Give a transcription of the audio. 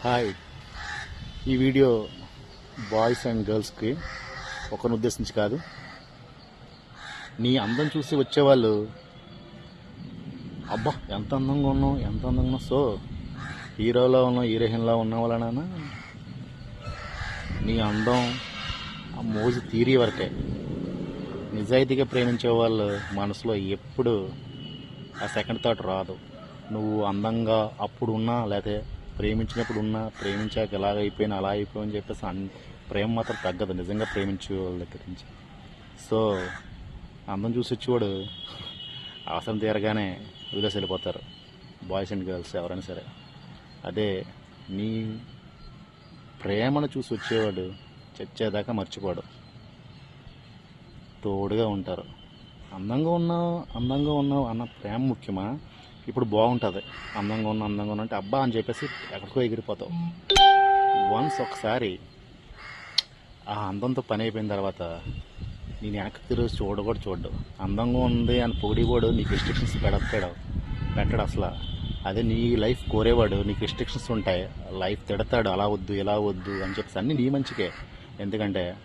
Hi, ఈ video boys and గర్ల్స్కి ఒకరిని ఉద్దేశించి కాదు. నీ అందం చూసి వచ్చేవాళ్ళు అబ్బా ఎంత అందంగా ఉన్నావు, ఎంత అందంగా ఉన్నావు, సో హీరోలో ఉన్నావు, హీరోయిన్లా ఉన్న వాళ్ళనా నీ అందం ఆ మోజు తీరి వరకే. నిజాయితీగా ప్రేమించే వాళ్ళు మనసులో ఎప్పుడు ఆ సెకండ్ థాట్ రాదు. నువ్వు అందంగా అప్పుడు ఉన్నా, లేకపోతే ప్రేమించినప్పుడు ఉన్నా, ప్రేమించాక ఎలాగ అయిపోయినా అలా అయిపోయిని చెప్పేసి ప్రేమ మాత్రం తగ్గదు నిజంగా ప్రేమించే వాళ్ళ దగ్గర నుంచి. సో అందం చూసి వచ్చేవాడు అవసరం తీరగానే వదిలేసి వెళ్ళిపోతారు, బాయ్స్ అండ్ గర్ల్స్ ఎవరైనా సరే. అదే నీ ప్రేమను చూసి వచ్చేవాడు చచ్చేదాకా మర్చిపోడు, తోడుగా ఉంటారు. అందంగా ఉన్నావు అన్న ప్రేమ ముఖ్యమా? ఇప్పుడు బాగుంటుంది, అందంగా ఉన్నా అంటే అబ్బా అని చెప్పేసి ఎక్కడికో ఎగిరిపోతావు. వన్స్ ఒకసారి ఆ అందంతో పని అయిపోయిన తర్వాత నేను వెనక్కి తిరిగి చూడడు. అందంగా ఉంది అని పొగిడేవాడు నీకు రిస్ట్రిక్షన్స్ పెట్టడు అసలు. అదే నీ లైఫ్ కోరేవాడు నీకు రిస్ట్రిక్షన్స్ ఉంటాయి, లైఫ్ తిడతాడు, అలా వద్దు ఇలా వద్దు అని చెప్పేసి అన్నీ నీ మంచికే. ఎందుకంటే